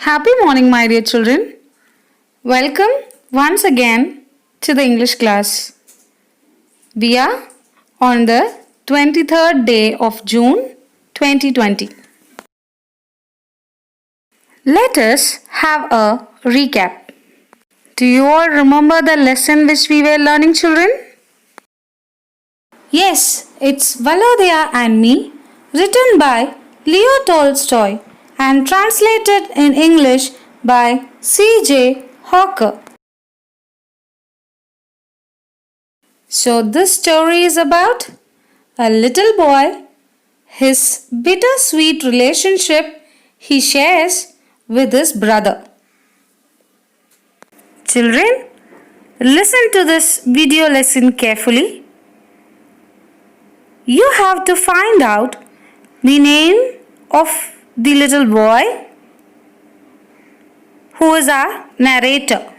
Happy morning, my dear children. Welcome once again to the English class. We are on the 23rd day of June 2020. Let us have a recap. Do you all remember the lesson which we were learning, children? Yes, it's Valodya and Me, written by Leo Tolstoy and translated in English by C.J. Hawker. So this story is about a little boy, his bittersweet relationship he shares with his brother. Children, listen to this video lesson carefully. You have to find out the name of the little boy who is our narrator.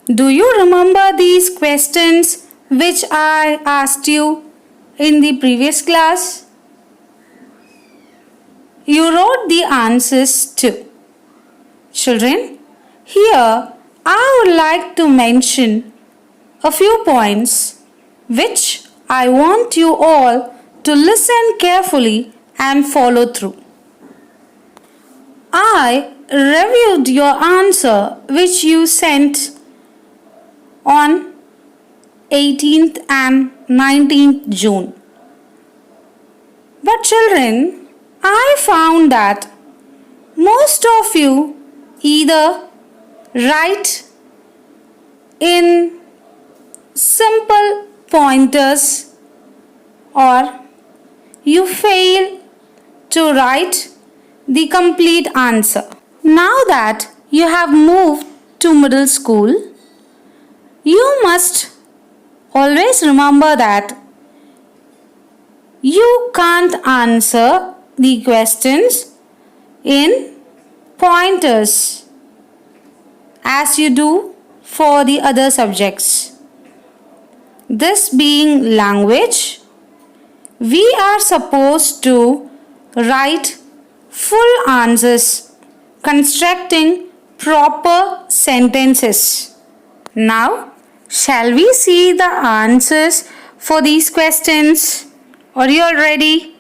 Do you remember these questions which I asked you in the previous class? You wrote the answers too. Children, here I would like to mention a few points which I want you all to listen carefully and follow through. I reviewed your answer which you sent on 18th and 19th June. But children, I found that most of you either write in simple pointers or you fail to write the complete answer. Now that you have moved to middle school, you must always remember that you can't answer the questions in pointers as you do for the other subjects. This being language, we are supposed to write full answers constructing proper sentences. Now, shall we see the answers for these questions? Are you all ready?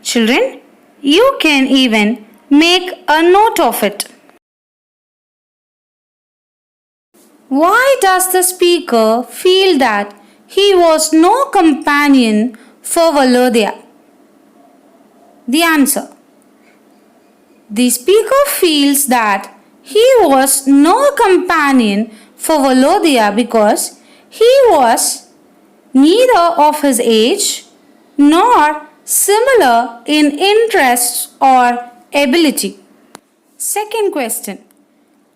Children, you can even make a note of it. Why does the speaker feel that he was no companion for Valodya? The answer. The speaker feels that he was no companion for Valodya because he was neither of his age nor similar in interests or ability. Second question.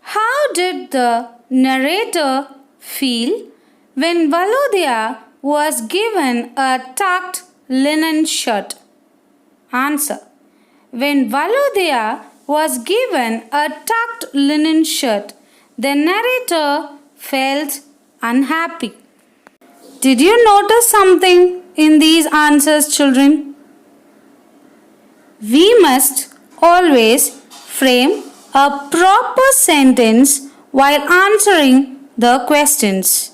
How did the narrator feel when Valodya was given a tucked linen shirt? Answer. When Valodya was given a tucked linen shirt, the narrator felt unhappy. Did you notice something in these answers, children? We must always frame a proper sentence while answering the questions.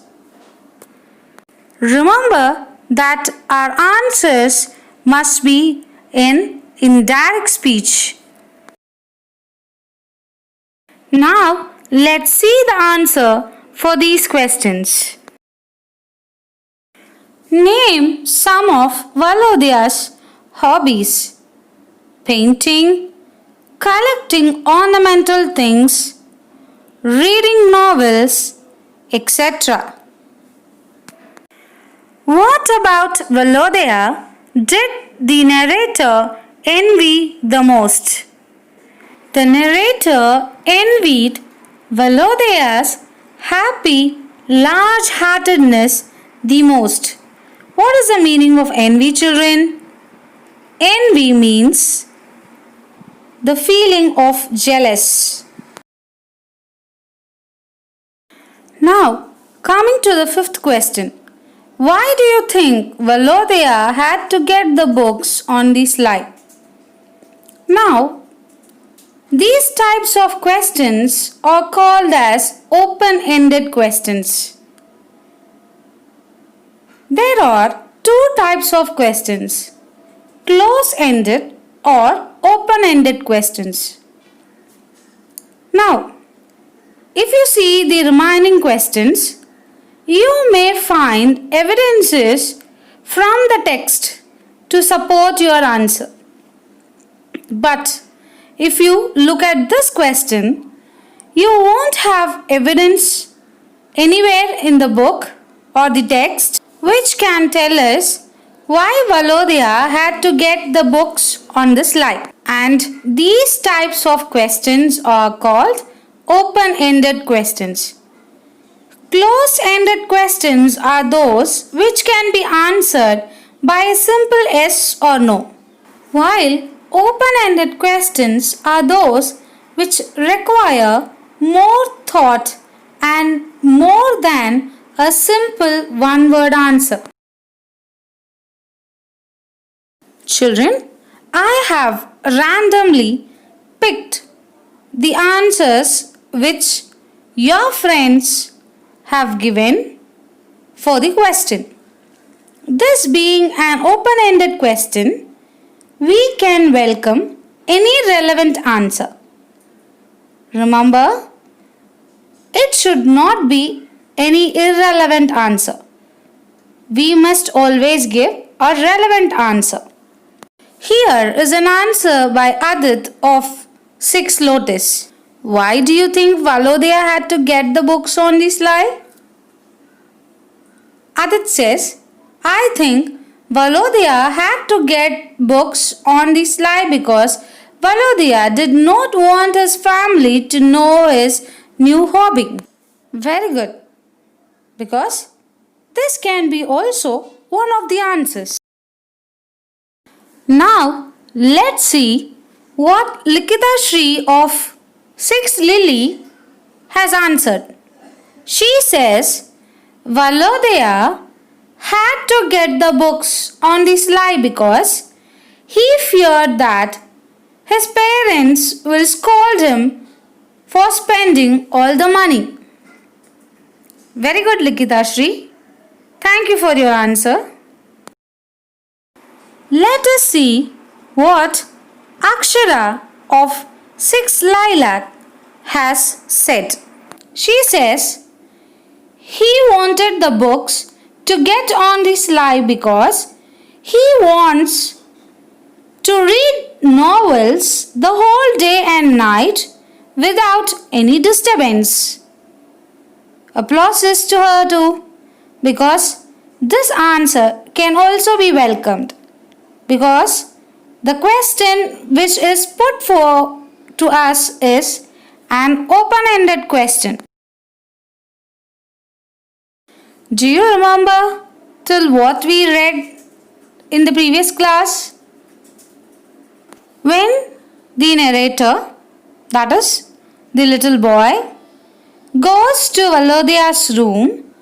Remember that our answers must be in indirect speech. Now, let's see the answer for these questions. Name some of Valodya's hobbies: painting, collecting ornamental things, reading novels, etc. What about Valodya did the narrator envy the most? The narrator envied Valodya's happy large-heartedness the most. What is the meaning of envy, children? Envy means the feeling of jealous. Now, coming to the fifth question. Why do you think Valodya had to get the books on the slide? Now, these types of questions are called as open-ended questions. There are two types of questions, close-ended or open-ended questions. Now, if you see the remaining questions, you may find evidences from the text to support your answer. But if you look at this question, you won't have evidence anywhere in the book or the text which can tell us why Valodya had to get the books on the slide. And these types of questions are called open-ended questions. Close-ended questions are those which can be answered by a simple yes or no, while open-ended questions are those which require more thought and more than a simple one-word answer. Children, I have randomly picked the answers which your friends have given for the question. This being an open-ended question, we can welcome any relevant answer. Remember, it should not be any irrelevant answer. We must always give a relevant answer. Here is an answer by Adit of 6 Lotus. Why do you think Valodya had to get the books on the slide? Adit says, I think Valodya had to get books on the slide because Valodya did not want his family to know his new hobby. Very good. Because this can be also one of the answers. Now, let's see what Likita Shri of 6 Lily has answered. She says, Valodya had to get the books on the slide because he feared that his parents will scold him for spending all the money. Very good, Likita Shri. Thank you for your answer. Let us see what Akshara of 6 Lilac has said. She says, he wanted the books to get on the slide because he wants to read novels the whole day and night without any disturbance. Applauses to her too, because this answer can also be welcomed, because the question which is put to us is an open-ended question. Do you remember till what we read in the previous class? When the narrator, that is the little boy, goes to Valodya's room,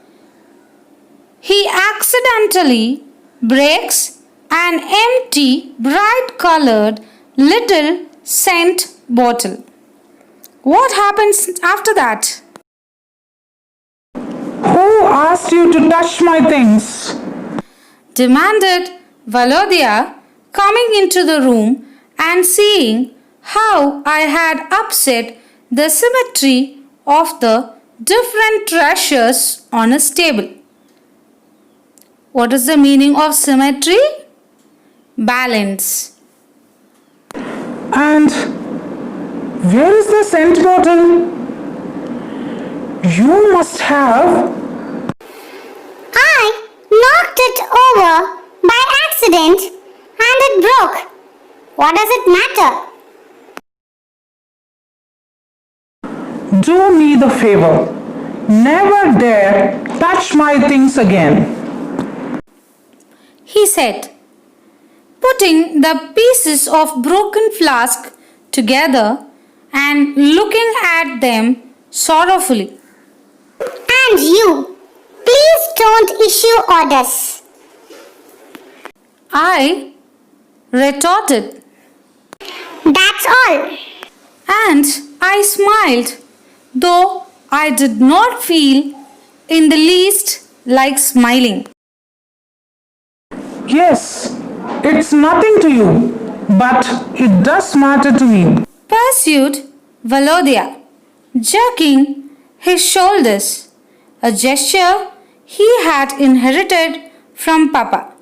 he accidentally breaks an empty, bright-colored little scent bottle. What happens after that? Who asked you to touch my things? Demanded Valodya, coming into the room and seeing how I had upset the symmetry of the different treasures on his table. What is the meaning of symmetry? Balance. And where is the scent bottle? You must have. I knocked it over by accident and it broke. What does it matter? Do me the favor. Never dare touch my things again. He said, putting the pieces of broken flask together and looking at them sorrowfully. And you, please don't issue orders. I retorted. That's all. And I smiled, though I did not feel in the least like smiling. Yes, it's nothing to you, but it does matter to me. Pursued Valodya, jerking his shoulders, a gesture he had inherited from Papa.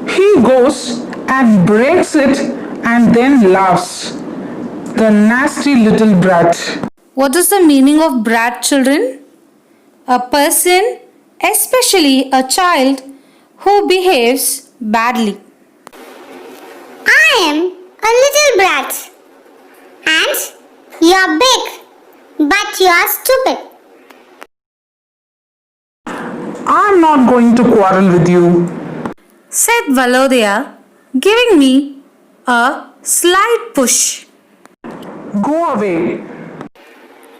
He goes and breaks it and then laughs. The nasty little brat. What is the meaning of brat, children? A person, especially a child, who behaves badly. I am a little brat. And you're big, but you're stupid. I'm not going to quarrel with you. Said Valodya, giving me a slight push. Go away.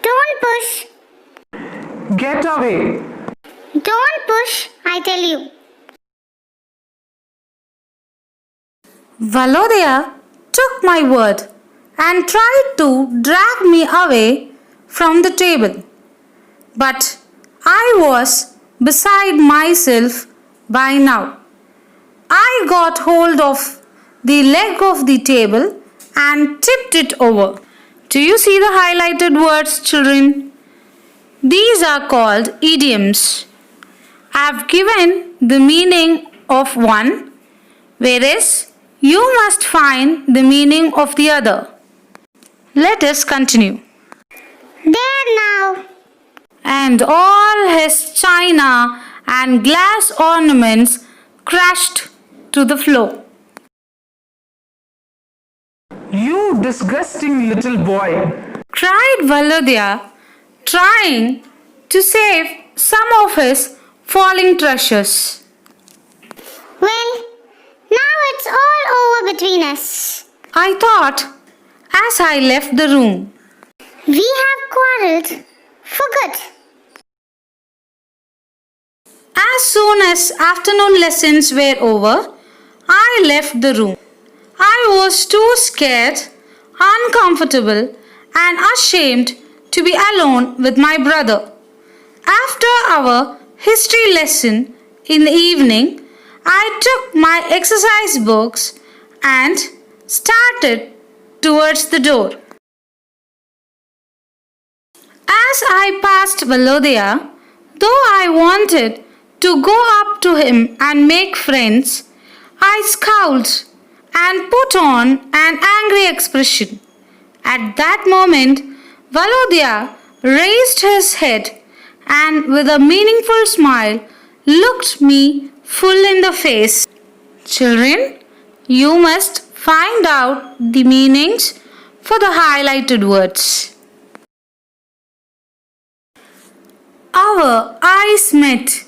Don't push. Get away. Don't push, I tell you. Valodya took my word and tried to drag me away from the table. But I was beside myself by now. I got hold of the leg of the table and tipped it over. Do you see the highlighted words, children? These are called idioms. I have given the meaning of one, whereas you must find the meaning of the other. Let us continue. There now. And all his china and glass ornaments crashed to the floor. You disgusting little boy. Cried Valodya, trying to save some of his falling treasures. Well, now it's all over between us. I thought as I left the room. We have quarreled for good. As soon as afternoon lessons were over, I left the room. I was too scared, uncomfortable, and ashamed to be alone with my brother. After our history lesson in the evening, I took my exercise books and started towards the door. As I passed Valodya, though I wanted to go up to him and make friends, I scowled and put on an angry expression. At that moment, Valodya raised his head and with a meaningful smile looked me full in the face. Children, you must find out the meanings for the highlighted words. Our eyes met,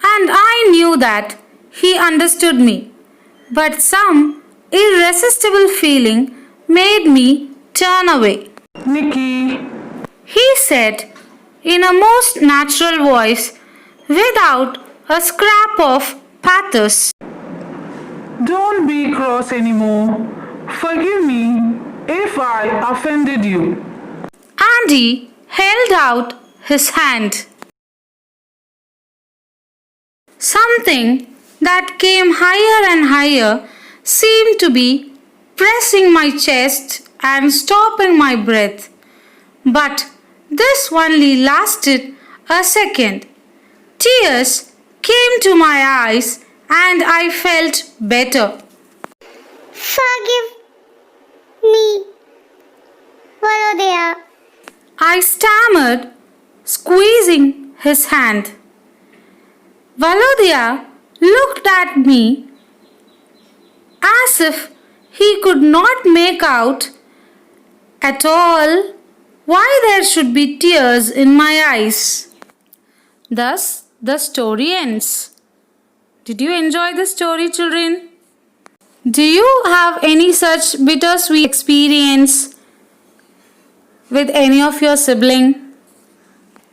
and I knew that he understood me. But some irresistible feeling made me turn away. Nicky, He said in a most natural voice without a scrap of pathos. don't be cross anymore. Forgive me if I offended you. And he held out his hand. Something that came higher and higher seemed to be pressing my chest and stopping my breath. But this only lasted a second. Tears came to my eyes and I felt better. Forgive me, Valodya. I stammered, squeezing his hand. Valodya looked at me as if he could not make out at all why there should be tears in my eyes. Thus, the story ends. Did you enjoy the story, children? Do you have any such bittersweet experience with any of your sibling?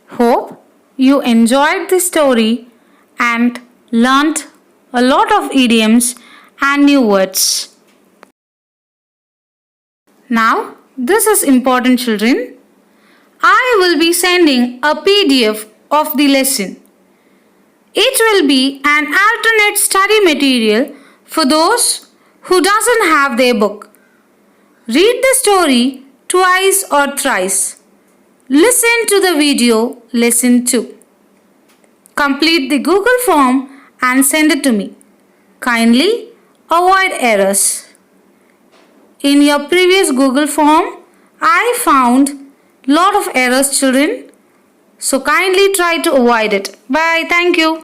Hope you enjoyed the story and learnt a lot of idioms and new words. Now, this is important, children. I will be sending a PDF of the lesson. It will be an alternate study material for those who doesn't have their book. Read the story twice or thrice. Listen to the video lesson 2. Complete the Google form and send it to me. Kindly avoid errors. In your previous Google form, I found lot of errors, children. So kindly try to avoid it. Bye. Thank you.